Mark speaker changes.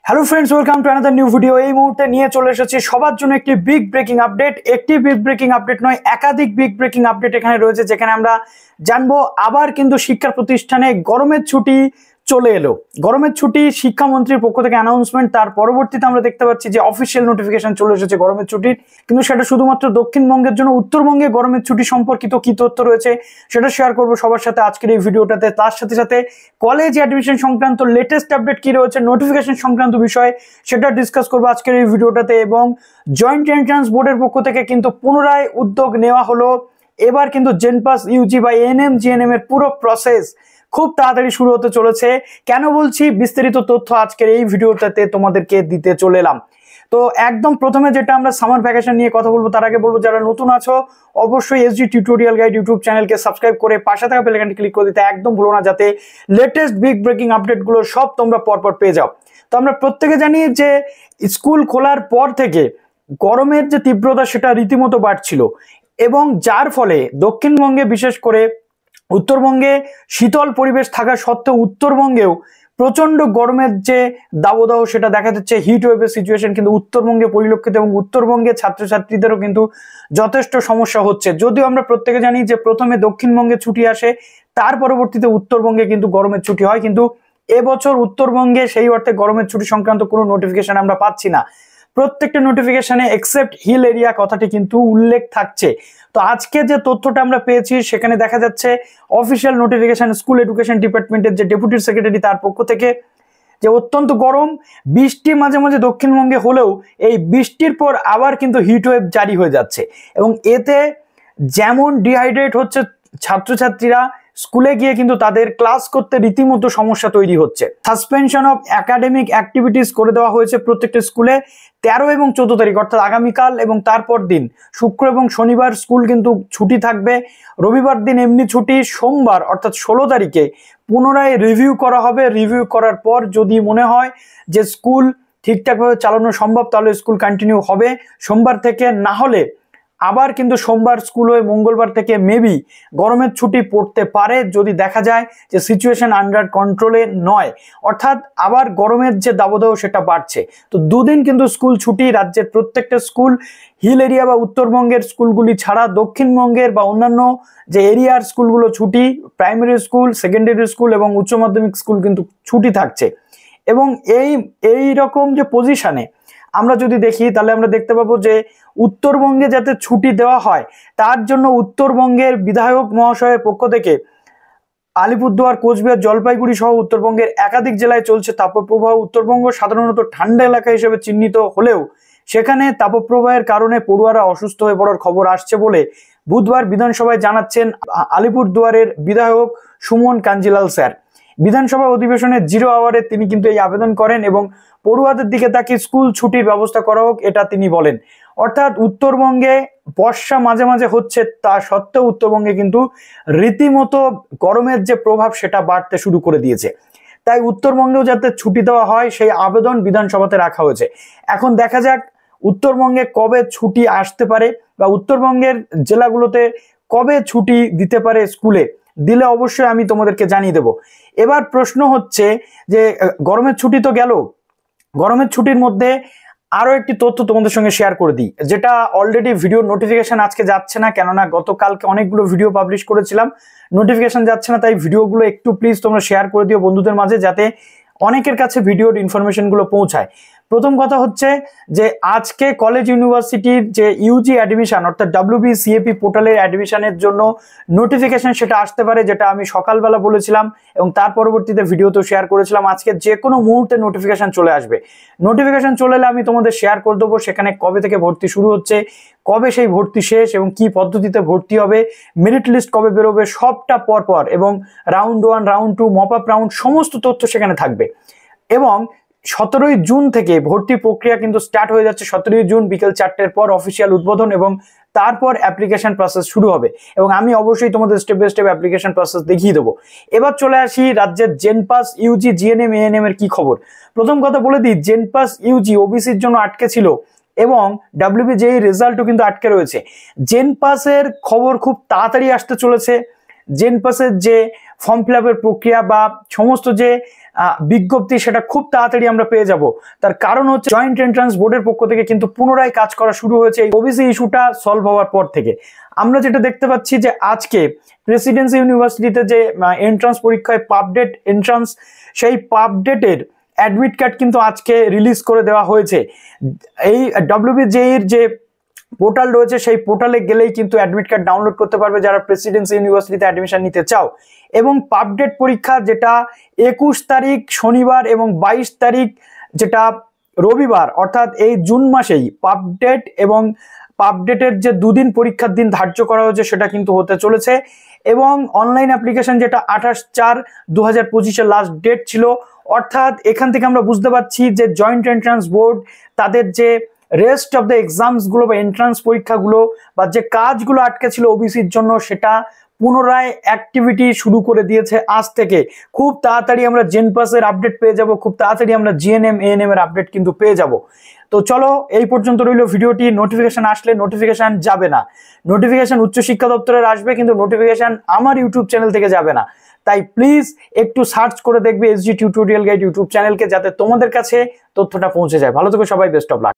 Speaker 1: Hello friends, welcome to another new video. এই মুহূর্তে নিয়ে চলে এসেছি সবার জন্য একটি বিগ ব্রেকিং আপডেট। একটি বিগ ব্রেকিং আপডেট নয়, একাধিক বিগ ব্রেকিং আপডেট এখানে রয়েছে, যেখানে আমরা জানবো আবার কিন্তু শিক্ষা প্রতিষ্ঠানে গরমের ছুটি চলে এলো। গরমের ছুটি শিক্ষামন্ত্রীর পক্ষ থেকে অ্যানাউন্সমেন্ট, তার পরবর্তীতে আমরা দেখতে পাচ্ছি যে অফিসিয়াল নোটিফিকেশন চলে এসেছে গরমের ছুটির, কিন্তু সেটা শুধুমাত্র দক্ষিণবঙ্গের জন্য। উত্তরবঙ্গে গরমের ছুটি সম্পর্কিত কি তথ্য রয়েছে সেটা শেয়ার করবো সবার সাথে আজকের এই ভিডিওটাতে। তার সাথে সাথে কলেজ অ্যাডমিশন সংক্রান্ত লেটেস্ট আপডেট কি রয়েছে, নোটিফিকেশন সংক্রান্ত বিষয়, সেটা ডিসকাস করবো আজকের এই ভিডিওটাতে। এবং জয়েন্ট এন্ট্রান্স বোর্ডের পক্ষ থেকে কিন্তু পুনরায় উদ্যোগ নেওয়া হলো। এবার কিন্তু জেনপাস ইউজি বা এনএম জিএনএম এর পুরো প্রসেস খুব তাড়াতাড়ি শুরু হতে চলেছে। কেন বলছি, বিস্তারিত তথ্য আজকের এই ভিডিওটাতে তোমাদেরকে দিতে চলে এলাম। তো একদম প্রথমে যেটা আমরা সামার ভ্যাকেশন নিয়ে কথা বলবো, তার আগে বলবো যারা নতুন আছো অবশ্যই এসজি টিউটোরিয়াল গাইড ইউটিউব চ্যানেলকে সাবস্ক্রাইব করে পাশে থাকা বেল আইকনটি ক্লিক করে দিতে একদম ভুলো না, যাতে লেটেস্ট বিগ ব্রেকিং আপডেটগুলো সব তোমরা পরপর পেয়ে যাও। তো আমরা প্রত্যেকে জানি যে স্কুল খোলার পর থেকে গরমের যে তীব্রতা সেটা রীতিমতো বাড়ছিল, এবং যার ফলে দক্ষিণবঙ্গে বিশেষ করে উত্তরবঙ্গে শীতল পরিবেশ থাকা সত্ত্বেও উত্তরবঙ্গেও প্রচন্ড গরমের যে দাবদাহ সেটা দেখা যাচ্ছে। হিট ওয়েভের সিচুয়েশন কিন্তু উত্তরবঙ্গে পরিলক্ষিত, এবং উত্তরবঙ্গে ছাত্রছাত্রীদেরও কিন্তু যথেষ্ট সমস্যা হচ্ছে। যদিও আমরা প্রত্যেকে জানি যে প্রথমে দক্ষিণবঙ্গে ছুটি আসে, তার পরবর্তীতে উত্তরবঙ্গে কিন্তু গরমের ছুটি হয়, কিন্তু এবছর উত্তরবঙ্গে সেই অর্থে গরমের ছুটি সংক্রান্ত কোনো নোটিফিকেশন আমরা পাচ্ছি না। প্রত্যেকটা নোটিফিকেশনে এক্সেপ্ট হিল এরিয়া কথাটি কিন্তু উল্লেখ থাকছে। তো আজকে যে তথ্যটা আমরা পেয়েছি সেখানে দেখা যাচ্ছে অফিসিয়াল নোটিফিকেশন স্কুল এডুকেশন ডিপার্টমেন্টের যে ডেপুটি সেক্রেটারি তার পক্ষ থেকে, যে অত্যন্ত গরম, বৃষ্টি মাঝে মাঝে দক্ষিণবঙ্গে হলেও এই বৃষ্টির পর আবার কিন্তু হিট ওয়েভ জারি হয়ে যাচ্ছে, এবং এতে যেমন ডিহাইড্রেট হচ্ছে ছাত্রছাত্রীরা, স্কুলে গিয়ে কিন্তু তাদের ক্লাস করতে রীতিমতো সমস্যা তৈরি হচ্ছে। সাসপেনশন অফ একাডেমিক অ্যাক্টিভিটিস করে দেওয়া হয়েছে প্রত্যেকটা স্কুলে। 13 এবং 14 তারিখ অর্থাৎ আগামীকাল এবং তারপর দিন শুক্র এবং শনিবার স্কুল কিন্তু ছুটি থাকবে। রবিবার দিন এমনি ছুটি। সোমবার অর্থাৎ 16 তারিখে পুনরায় রিভিউ করা হবে। রিভিউ করার পর যদি মনে হয় যে স্কুল ঠিকঠাকভাবে চালানো সম্ভব তাহলে স্কুল কন্টিনিউ হবে সোমবার থেকে, না হলে আবার কিন্তু সোমবার স্কুল হয়ে মঙ্গলবার থেকে মেবি গরমের ছুটি পড়তে পারে, যদি দেখা যায় যে সিচুয়েশন আন্ডার কন্ট্রোলে নয়, অর্থাৎ আবার গরমের যে দাবদাহ সেটা বাড়ছে। তো দুদিন কিন্তু স্কুল ছুটি রাজ্যের প্রত্যেকটা স্কুল, হিল এরিয়া বা উত্তরবঙ্গের স্কুলগুলি ছাড়া দক্ষিণবঙ্গের বা অন্যান্য যে এরিয়ার স্কুলগুলো ছুটি। প্রাইমারি স্কুল, সেকেন্ডারি স্কুল এবং উচ্চ মাধ্যমিক স্কুল কিন্তু ছুটি থাকছে। এবং এই রকম যে পজিশনে আমরা যদি দেখি তাহলে আমরা দেখতে পাবো যে উত্তরবঙ্গে যাতে ছুটি দেওয়া হয় তার জন্য উত্তরবঙ্গের বিধায়ক মহাশয়ের পক্ষ থেকে আলিপুরদুয়ার, কোচবিহার, জলপাইগুড়ি সহ উত্তরবঙ্গের একাধিক জেলায় চলছে তাপপ্রবাহ। উত্তরবঙ্গ সাধারণত ঠান্ডা এলাকা হিসেবে চিহ্নিত হলেও সেখানে তাপপ্রবাহের কারণে পড়ুয়ারা অসুস্থ হয়ে পড়ার খবর আসছে বলে বুধবার বিধানসভায় জানাচ্ছেন আলিপুরদুয়ারের বিধায়ক সুমন কাঞ্জিলাল স্যার। বিধানসভা অধিবেশনের 0 আওয়ারে তিনি কিন্তু এই আবেদন করেন এবং পড়ুয়াদের দিকে তাকিয়ে স্কুল ছুটির ব্যবস্থা করা হোক, এটা তিনি বলেন। অর্থাৎ উত্তরবঙ্গে বর্ষা মাঝে মাঝে হচ্ছে, তা সত্ত্বেও উত্তরবঙ্গে কিন্তু রীতিমতো গরমের যে প্রভাব সেটা বাড়তে শুরু করে দিয়েছে। তাই উত্তরবঙ্গেও যাতে ছুটি দেওয়া হয় সেই আবেদন বিধানসভাতে রাখা হয়েছে। এখন দেখা যাক উত্তরবঙ্গে কবে ছুটি আসতে পারে, বা উত্তরবঙ্গের জেলাগুলোতে কবে ছুটি দিতে পারে। স্কুলে দিলে অবশ্যই আমি তোমাদেরকে জানিয়ে দেব। এবার প্রশ্ন হচ্ছে যে গরমের ছুটি তো গেল, গরমের ছুটির মধ্যে আরো একটি তথ্য তোমাদের সঙ্গে শেয়ার করে দিই, যেটা অলরেডি ভিডিও নোটিফিকেশন আজকে যাচ্ছে না, কেননা গতকালকে অনেকগুলো ভিডিও পাবলিশ করেছিলাম, নোটিফিকেশন যাচ্ছে না। তাই ভিডিওগুলো একটু প্লিজ তোমরা শেয়ার করে দিও বন্ধুদের মাঝে, যাতে অনেকের কাছে ভিডিওর ইনফরমেশনগুলো পৌঁছায়। প্রথম কথা হচ্ছে যে আজকে কলেজ ইউনিভার্সিটির যে ইউজি অ্যাডমিশন অর্থাৎ WBCAP পোর্টালের অ্যাডমিশনের জন্য নোটিফিকেশন সেটা আসতে পারে, যেটা আমি সকালবেলা বলেছিলাম এবং তার পরবর্তীতে ভিডিওতেও শেয়ার করেছিলাম। আজকে যে কোনো মুহূর্তে নোটিফিকেশন চলে আসবে। নোটিফিকেশন চলে এলে আমি তোমাদের শেয়ার করে দেবো সেখানে কবে থেকে ভর্তি শুরু হচ্ছে, কবে সেই ভর্তি শেষ এবং কি পদ্ধতিতে ভর্তি হবে, মেরিট লিস্ট কবে বেরোবে, সবটা পরপর, এবং round 1, round 2, mop up round সমস্ত তথ্য সেখানে থাকবে। এবং 17ই জুন থেকে ভর্তি প্রক্রিয়া কিন্তু স্টার্ট হয়ে যাচ্ছে। 17ই জুন বিকেল 4টের পর অফিসিয়াল উদ্বোধন এবং তারপর অ্যাপ্লিকেশন প্রসেস শুরু হবে, এবং আমি অবশ্যই তোমাদের step by step application process দেখিয়ে দেবো। এবার চলে আসি রাজ্যের জেনপাস ইউজি, জিএনএম, এএনএম এর কি খবর। প্রথম কথা বলে দিই, জেনপাস ইউজি ওবিসির জন্য আটকে ছিল এবং WBJEE রেজাল্টও কিন্তু আটকে রয়েছে। জেনপাসের খবর খুব তাড়াতাড়ি আসতে চলেছে। জেনপাসের যে ফর্ম ফিল আপের প্রক্রিয়া বা সমস্ত যে বিজ্ঞপ্তি সেটা খুব তাড়াতাড়ি আমরা পেয়ে যাব। তার কারণ হচ্ছে জয়েন্ট এন্ট্রান্স বোর্ডের পক্ষ থেকে কিন্তু পুনরায় কাজ করা শুরু হয়েছে এই ওবিসি ইস্যুটা সলভ হওয়ার পর থেকে। আমরা যেটা দেখতে পাচ্ছি যে আজকে প্রেসিডেন্সি ইউনিভার্সিটিতে যে এন্ট্রান্স পরীক্ষায় পাবডেট এন্ট্রান্স, সেই পাবডেটের অ্যাডমিট কার্ড কিন্তু আজকে রিলিজ করে দেওয়া হয়েছে। এই WBJEE-র যে পোর্টাল রয়েছে সেই পোর্টালে গেলেই কিন্তু অ্যাডমিট কার্ড ডাউনলোড করতে পারবে যারা প্রেসিডেন্সি ইউনিভার্সিটিতে অ্যাডমিশন নিতে চাও। এবং পাবডেট পরীক্ষা যেটা 21 তারিখ শনিবার এবং 22 তারিখ যেটা রবিবার, অর্থাৎ এই জুন মাসেই পাবডেট এবং পাবডেটের যে দুদিন পরীক্ষার দিন ধার্য করা হয়েছে সেটা কিন্তু হতে চলেছে। এবং অনলাইন অ্যাপ্লিকেশন যেটা 28/4/2025 লাস্ট ডেট ছিল। অর্থাৎ এখান থেকে আমরা বুঝতে পারছি যে জয়েন্ট এন্ট্রান্স বোর্ড তাদের যে রেস্ট অফ দ্য এক্সামসগুলো বা এন্ট্রান্স পরীক্ষাগুলো বা যে কাজগুলো আটকে ছিল ওবিসির জন্য সেটা পুনরায় অ্যাক্টিভিটি শুরু করে দিয়েছে আজ থেকে। খুব তাড়াতাড়ি আমরা জেনপাসের আপডেট পেয়ে যাব, খুব তাড়াতাড়ি আমরা জিএনএম এএনএম এর আপডেট কিন্তু পেয়ে যাব। তো চলো এই পর্যন্ত রইল ভিডিওটি। নোটিফিকেশন আসলে নোটিফিকেশন যাবে না, নোটিফিকেশন উচ্চশিক্ষা দপ্তরের আসবে কিন্তু নোটিফিকেশন আমার ইউটিউব চ্যানেল থেকে যাবে না। তাই প্লিজ একটু সার্চ করে দেখবে এসজি টিউটোরিয়াল গাইড ইউটিউব চ্যানেলকে, যাতে তোমাদের কাছে তথ্যটা পৌঁছে যায়। ভালো থেকো সবাই, বেস্ট অফ লাক।